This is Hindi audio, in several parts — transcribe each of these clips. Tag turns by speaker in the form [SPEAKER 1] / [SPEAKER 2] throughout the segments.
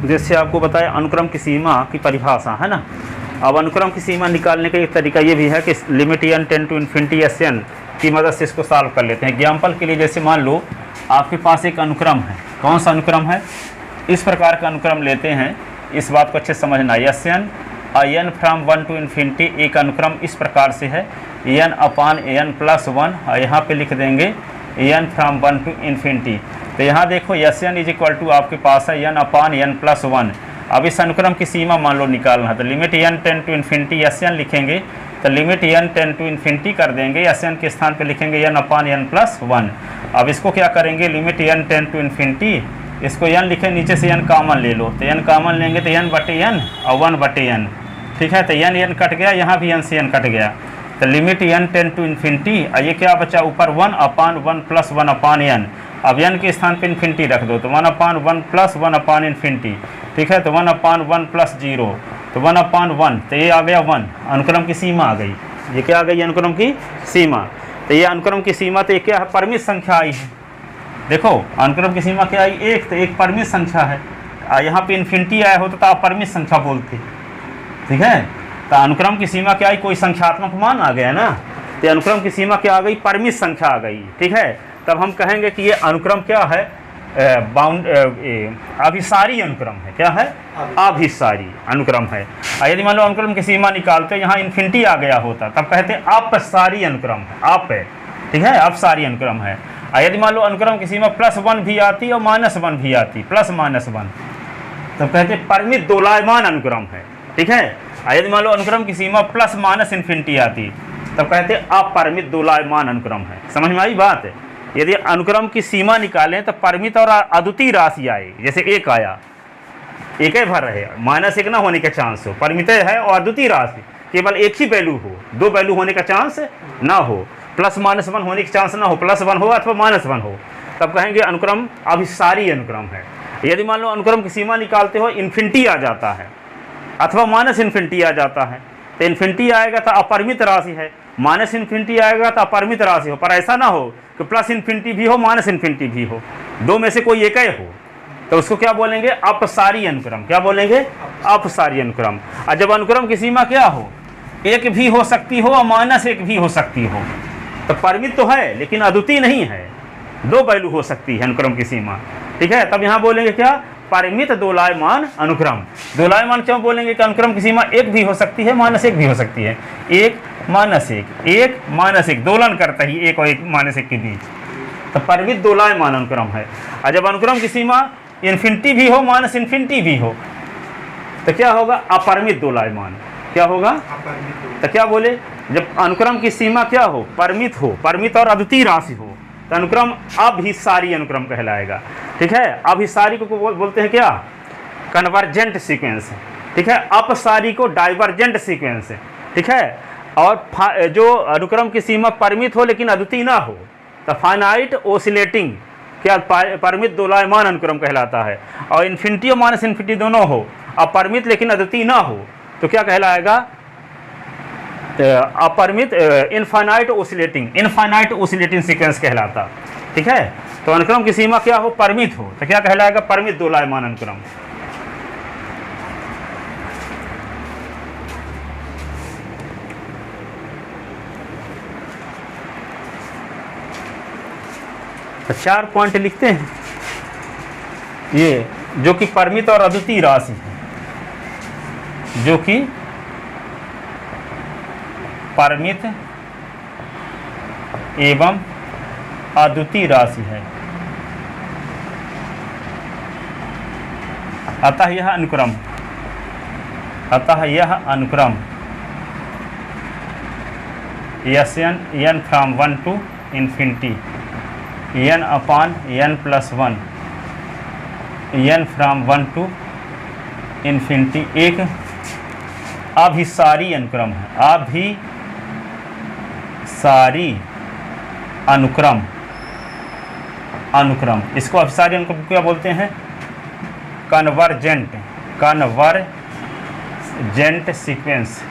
[SPEAKER 1] जैसे आपको बताया अनुक्रम की सीमा की परिभाषा है ना। अब अनुक्रम की सीमा निकालने का एक तरीका ये भी है कि limit n tend to infinity S N की मदद से इसको सॉल्व कर लेते हैं। एग्जाम्पल के लिए जैसे मान लो आपके पास एक अनुक्रम है, कौन सा अनुक्रम है, इस प्रकार का अनुक्रम लेते हैं, इस बात को अच्छे से समझना। S N n from 1 to infinity, एक अनुक्रम इस प्रकार से है n अपान n प्लस 1, यहाँ पे लिख देंगे n फ्राम 1 टू इन्फिनिटी। तो यहाँ देखो S N is equal to आपके पास है n अपान n प्लस 1। अब इस अनुक्रम की सीमा मान लो निकालना है, तो limit n tend to infinity S N लिखेंगे, तो limit n tend to infinity कर देंगे, एस एन के स्थान पे लिखेंगे n अपान n प्लस 1। अब इसको क्या करेंगे, limit n tend to infinity, इसको n लिखे, नीचे से n कॉमन ले लो, तो n कॉमन लेंगे तो n बटे n और 1 बटे n, ठीक है। तो n कट गया, यहाँ भी n से n कट गया, तो limit n tend to infinity, ये क्या बचा ऊपर 1 अपान 1 प्लस 1 अपान n। अब n के स्थान पे इन्फिनिटी रख दो, तो 1 अपान 1 प्लस 1 अपान इन्फिनिटी, ठीक है। तो 1 अपान 1 प्लस 0, तो 1 अपान 1, तो ये आ गया 1, अनुक्रम की सीमा आ गई। ये क्या आ गई, अनुक्रम की सीमा। तो ये अनुक्रम की सीमा, तो ये क्या है, परिमित संख्या आई है। देखो अनुक्रम की सीमा क्या आई, एक, तो एक परिमित संख्या है, यहाँ पे इन्फिनिटी आया होता तो आप परिमित संख्या बोलते, ठीक है। तो अनुक्रम की सीमा क्या आई, कोई संख्यात्मक मान आ गया ना, तो अनुक्रम की सीमा क्या आ गई, परिमित संख्या आ गई, ठीक है। तब हम कहेंगे कि ये अनुक्रम क्या है, अभिसारी अनुक्रम है। क्या है, अभिसारी अनुक्रम है। यदि मान लो अनुक्रम की सीमा निकालते यहाँ इन्फिनिटी आ गया होता, तब कहते अपसारी अनुक्रम है, आप है, ठीक है, अपसारी अनुक्रम है। यदि मान लो अनुक्रम की सीमा +1 भी आती और -1 भी आती, +-1, तब कहते परिमित दोलायमान अनुक्रम है, ठीक है। यदि मान लो अनुक्रम की सीमा +- इन्फिनिटी आती, तब कहते अपरिमित दोलायमान अनुक्रम है। समझ में आई बात है। यदि अनुक्रम की सीमा निकालें तो परिमित और अद्वितीय राशि आए, जैसे एक आया, एक ही भर रहे, -1 ना होने का चांस हो, परिमित है और अद्वितीय राशि, केवल एक ही वैल्यू हो, दो वैल्यू होने का चांस ना हो, +-1 होने का चांस ना हो, +1 हो अथवा -1 हो, तब कहेंगे अनुक्रम अभिसारी अनुक्रम है। यदि मान लो अनुक्रम की सीमा निकालते हो इन्फिनिटी आ जाता है अथवा -इन्फिनिटी आ जाता है, तो इन्फिनिटी आएगा तो अपरिमित राशि है, -इन्फिनिटी आएगा तो अपरिमित राशि हो, पर ऐसा ना हो कि +इन्फिनिटी भी हो -इन्फिनिटी भी हो, दो में से कोई एक ही हो, तो उसको क्या बोलेंगे, अपसारी अनुक्रम। क्या बोलेंगे, अपसारी अनुक्रम। और जब अनुक्रम की सीमा क्या हो, एक भी हो सकती हो और -1 भी हो सकती हो, तो परिमित तो है लेकिन अद्वितीय नहीं है, दो वैल्यू हो सकती है अनुक्रम की सीमा, ठीक है। तब यहाँ बोलेंगे क्या, परिमित दोलायमान अनुक्रम। दोलायमान क्यों बोलेंगे कि अनुक्रम की सीमा एक भी हो सकती है, -1 भी हो सकती है, 1 -1 1 -1 दोलन करता ही 1 और 1 -1 के बीच, तो परिमित दोलायमान अनुक्रम है। और जब अनुक्रम की सीमा इन्फिनिटी भी हो -इन्फिनिटी भी हो, तो क्या होगा, अपरिमित दोलायमान। क्या होगा, तो क्या बोले, जब अनुक्रम की सीमा क्या हो, परिमित हो, परिमित और अद्वितीय राशि हो, तो अनुक्रम अभिसारी अनुक्रम कहलाएगा, ठीक है। अभिसारी को बोलते हैं क्या, कन्वर्जेंट सीक्वेंस, ठीक है। अपसारी को डाइवर्जेंट सीक्वेंस, ठीक है। और जो अनुक्रम की सीमा परिमित हो लेकिन अद्वितीय ना हो, तो फाइनाइट ओसिलेटिंग क्या, परिमित दोलायमान अनुक्रम कहलाता है। और इन्फिनिटी और -इन्फिनिटी दोनों हो, अपरिमित लेकिन अद्वितीय ना हो, तो क्या कहलाएगा, अपरिमित इनफाइनाइट ओसिलेटिंग सीक्वेंस कहलाता, ठीक है। तो अनुक्रम की सीमा क्या हो, परिमित हो, तो क्या कहलाएगा, परिमित दोलायमान अनुक्रम। तो 4 पॉइंट लिखते हैं, ये जो कि परिमित और अद्वितीय राशि है, जो कि परिमित एवं अद्वितीय राशि है, अतः यह अनुक्रम n from 1 to infinity, n upon n plus 1, n from 1 to infinity एक अभिसारी अनुक्रम है। अभिसारी अनुक्रम, इसको अभिसारी अनुक्रम क्या बोलते हैं, कन्वर्जेंट सीक्वेंस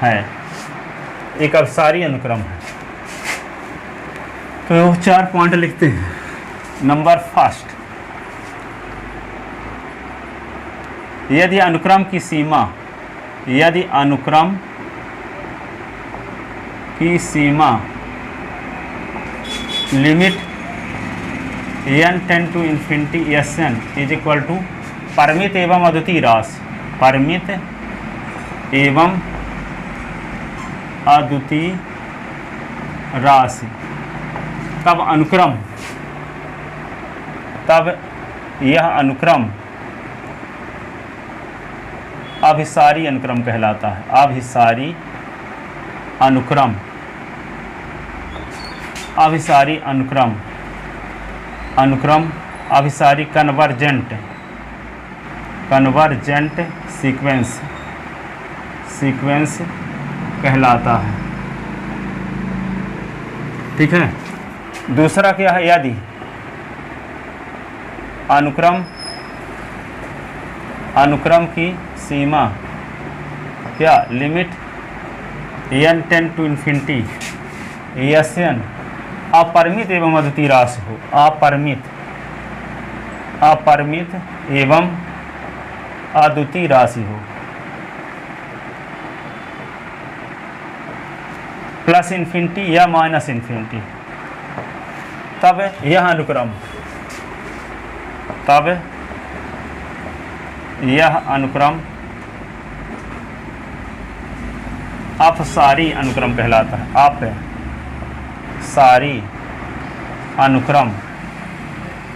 [SPEAKER 1] है, एक अभिसारी अनुक्रम है। तो 4 पॉइंट लिखते हैं। नंबर फर्स्ट, यदि अनुक्रम की सीमा, यदि अनुक्रम की सीमा limit n tend to infinity Sn is equal to परिमित एवं अद्वितीय राशि, परिमित एवं अद्वितीय राशि, तब अनुक्रम, तब यह अनुक्रम अभिसारी अनुक्रम कहलाता है। अभिसारी अनुक्रम, अभिसारी अनुक्रम, अनुक्रम अभिसारी कन्वर्जेंट, कन्वर्जेंट सीक्वेंस, सीक्वेंस कहलाता है। ठीक है। दूसरा क्या है, यदि अनुक्रम, अनुक्रम की सीमा क्या limit n tend to infinity Sn अपरिमित एवं अद्वितीय राशि हो, अपरिमित, अपरिमित एवं अद्वितीय राशि हो, प्लस इन्फिनिटी या माइनस इन्फिनिटी, तब यह अनुक्रम, तब यह अनुक्रम अपसारी अनुक्रम कहलाता है। अपसारी अनुक्रम,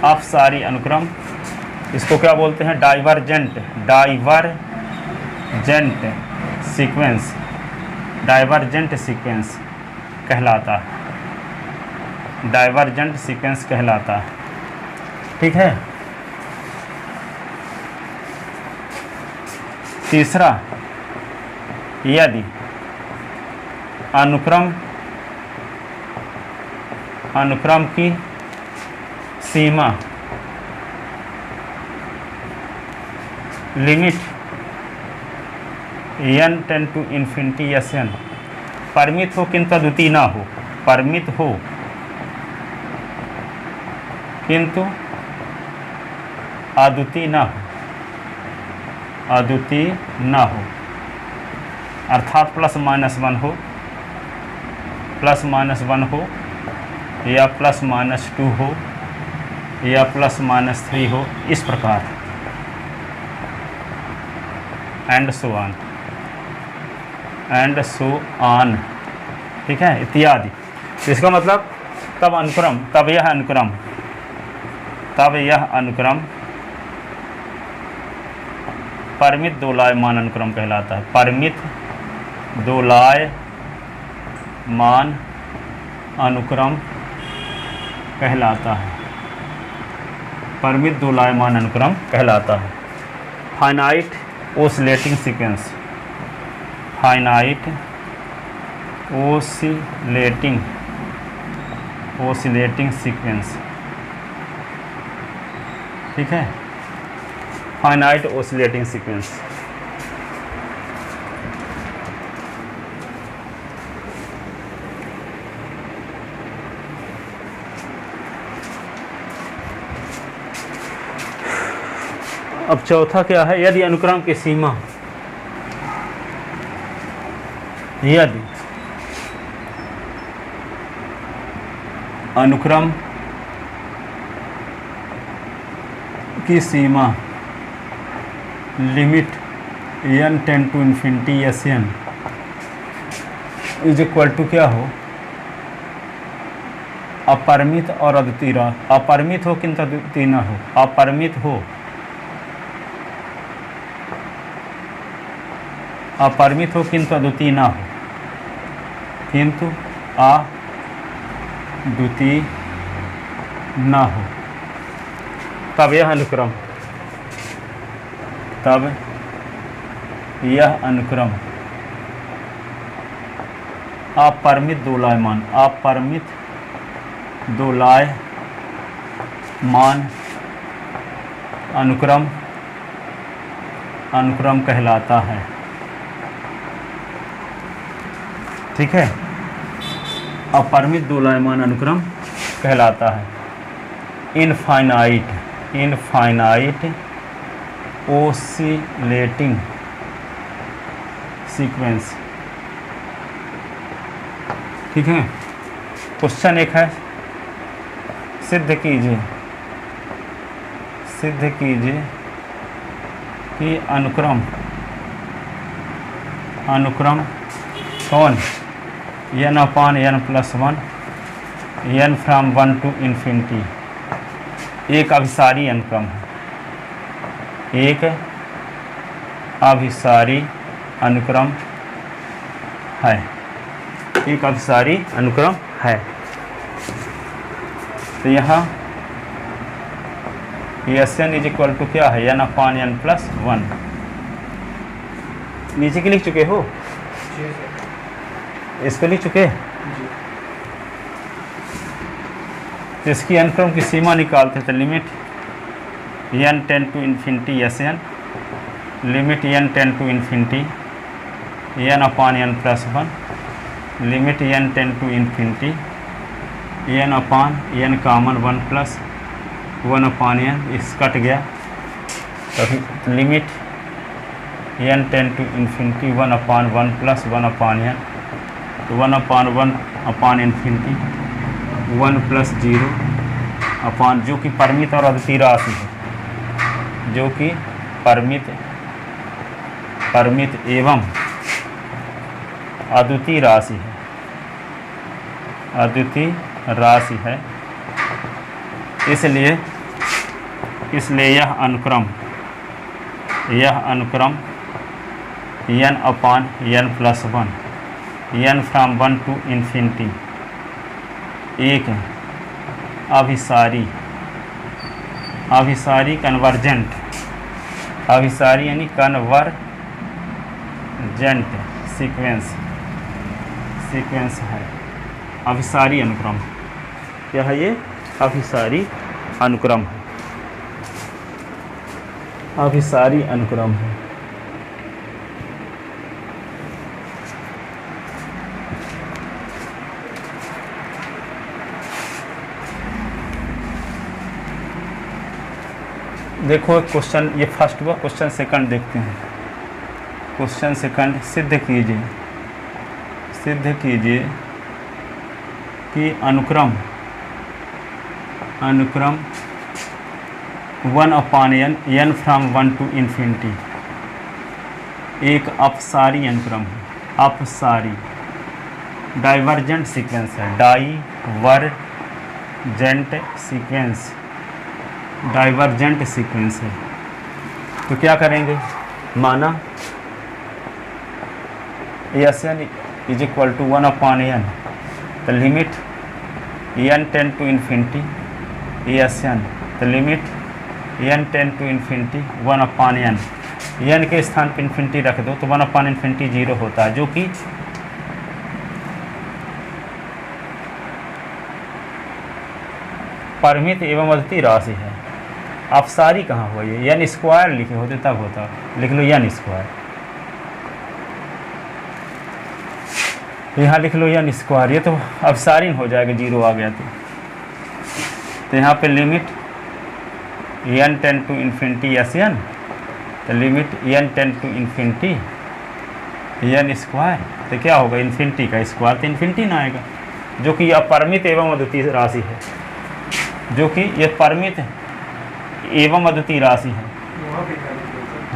[SPEAKER 1] अपसारी अनुक्रम, इसको क्या बोलते हैं, divergent, divergent sequence, divergent sequence कहलाता है, डाइवर्जेंट सीक्वेंस कहलाता है। ठीक है। तीसरा, यदि अनुक्रम, अनुक्रम की सीमा limit n tend to infinity Sn परिमित हो किंतु अद्वितीय ना हो, परिमित हो किंतु अद्वितीय ना हो, अद्वितीय ना हो, अर्थात प्लस माइनस 1 हो, प्लस माइनस 1 हो, या प्लस माइनस 2 हो, या प्लस माइनस 3 हो, इस प्रकार, and so on, and so on. ठीक है, इत्यादि। इसका मतलब तब अनुक्रम, तब यह अनुक्रम, तब यह अनुक्रम परिमित दोलायमान अनुक्रम कहलाता है। परिमित दोलायमान अनुक्रम कहलाता है, परिमित दोलायमान अनुक्रम कहलाता है। Finite oscillating sequence, finite oscillating, oscillating sequence. ठीक है, फाइनाइट ओसिलेटिंग सीक्वेंस। अब चौथा क्या है, यदि अनुक्रम की सीमा, यदि अनुक्रम की सीमा limit n tend to infinity Sn is equal to क्या हो, अपरिमित और अद्वितीय, अपरिमित हो किंतु अद्वितीय ना हो, अपरिमित हो, अपरिमित हो किंतु अद्वितीय ना हो, किंतु अद्वितीय ना हो, तब यह अनुक्रम, तब यह अनुक्रम अपरिमित दोलायमान, अपरिमित दोलायमान अनुक्रम, अनुक्रम कहलाता है। ठीक है, अपरिमित दोलायमान अनुक्रम कहलाता है। Infinite, infinite oscillating sequence. ठीक है, क्वेश्चन एक है, सिद्ध कीजिए कि अनुक्रम कौन n/n+1 n from 1 to infinity एक अभिसारी अनुक्रम है, एक अभिसारी अनुक्रम है, एक अभिसारी अनुक्रम है। तो यहाँ Sn इज इक्वल टू क्या है, n/n+1। नीचे के लिख चुके हो, इसको लिख चुके। तो इसकी अनुक्रम की सीमा निकालते तो limit n tend to infinity Sn, limit n tend to infinity n/n+1, limit n tend to infinity n/n common 1+1/n, इस कट गया तो limit n tend to infinity 1/1+1/n, तो 1/1/इन्फिनिटी 1+0 अपान, जो कि परिमित और अद्वितीय राशि है, जो कि परिमित एवं अद्वितीय राशि है, अद्वितीय राशि है। इसलिए यह अनुक्रम n/n+1 n from 1 to infinity एक अभिसारी कन्वर्जेंट, अभिसारी यानी कन्वर्जेंट सीक्वेंस है, अभिसारी अनुक्रम। क्या है ये, अभिसारी अनुक्रम है, अभिसारी अनुक्रम है। देखो क्वेश्चन, ये फर्स्ट हुआ, क्वेश्चन सेकंड देखते हैं। क्वेश्चन सेकंड, सिद्ध कीजिए कि अनुक्रम 1/n n from 1 to infinity एक अपसारी अनुक्रम है, अपसारी डाइवर्जेंट सीक्वेंस है, डाइवर्जेंट सीक्वेंस है। तो क्या करेंगे, माना Sn is equal to 1/n, तो limit n tend to infinity Sn, तो limit n tend to infinity 1/n, n के स्थान पर इन्फिनिटी रख दो तो 1/∞ 0 होता है, जो कि परिमित एवं अद्वितीय राशि है। अपसारी कहाँ हुआ, ये n स्क्वायर लिखे होते तब होता, लिख लो n स्क्वायर, यहाँ लिख लो n स्क्वायर, ये तो अपसारी हो जाएगा, 0 आ गया तो यहाँ पे limit n tend to infinity Sn, तो limit n tend to infinity n square, तो क्या होगा, इन्फिनिटी का स्क्वायर तो इन्फिनिटी ना आएगा, जो कि यह परिमित एवं अद्वितीय राशि है, जो कि यह परिमित एवं अद्वितीय राशि है,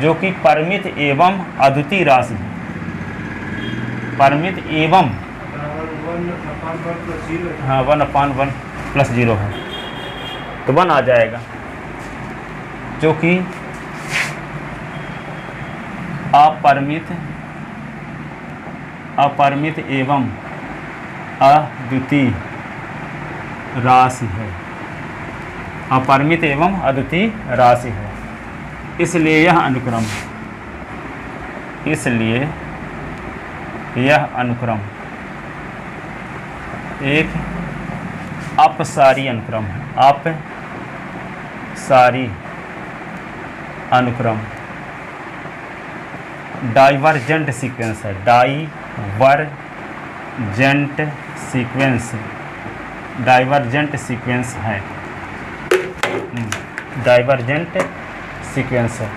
[SPEAKER 1] जो कि परिमित एवं अद्वितीय राशि है, परिमित एवं, हाँ 1/1+0 है, तो 1 आ जाएगा, जो कि अपरिमित एवं अद्वितीय राशि है, अपरिमित एवं अद्वितीय राशि है। इसलिए यह अनुक्रम एक अपसारी अनुक्रम है, अपसारी अनुक्रम, डाइवर्जेंट सीक्वेंस है, डाइवर्जेंट सीक्वेंस है,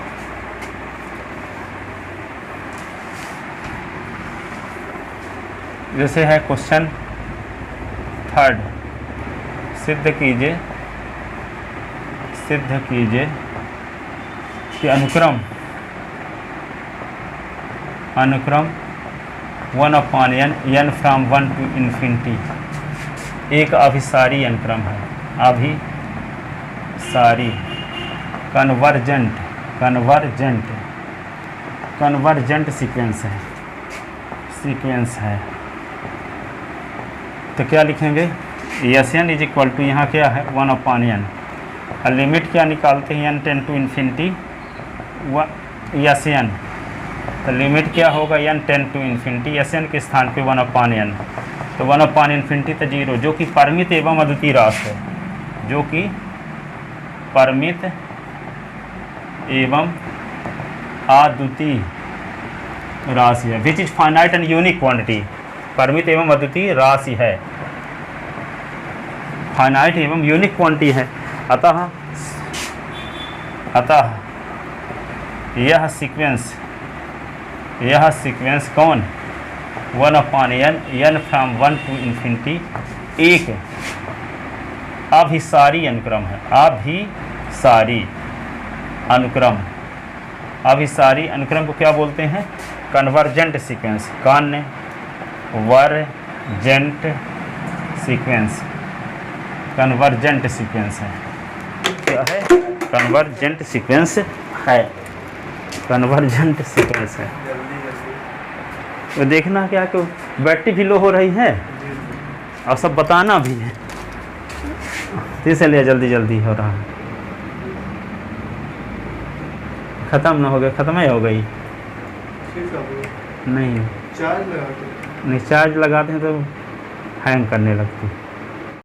[SPEAKER 1] जैसे है क्वेश्चन 3, सिद्ध कीजिए कि अनुक्रम 1/n n from 1 to infinity एक अभिसारी अनुक्रम है, अभिसारी कन्वर्जेंट सीक्वेंस है। तो क्या लिखेंगे, Sn इज इक्वल टू यहाँ क्या है 1/n, और लिमिट क्या निकालते हैं n tend to infinity Sn, तो लिमिट क्या होगा n tend to infinity Sn के स्थान पे 1/n, तो 1/∞ तो 0, जो कि परिमित एवं अद्वितीय राशि है, जो कि परिमित एवं अद्वितीय राशि है, which is finite and unique quantity, परिमित एवं अद्वितीय राशि है, फाइनाइट एवं यूनिक क्वांटिटी है। अतः यह सीक्वेंस कौन 1/n n from 1 to infinity एक अभिसारी अनुक्रम है, अभिसारी अनुक्रम को क्या बोलते हैं, कन्वर्जेंट सीक्वेंस, कन्वर्जेंट सीक्वेंस है, क्या है, कन्वर्जेंट सीक्वेंस है। तो देखना क्या कि बैटरी भी लो हो रही है और सब बताना भी है, इसलिए जल्दी हो रहा है, ख़त्म ना हो गया, ख़त्म ही हो गई नहीं, चार्ज लगाते हैं तो हैंग करने लगती।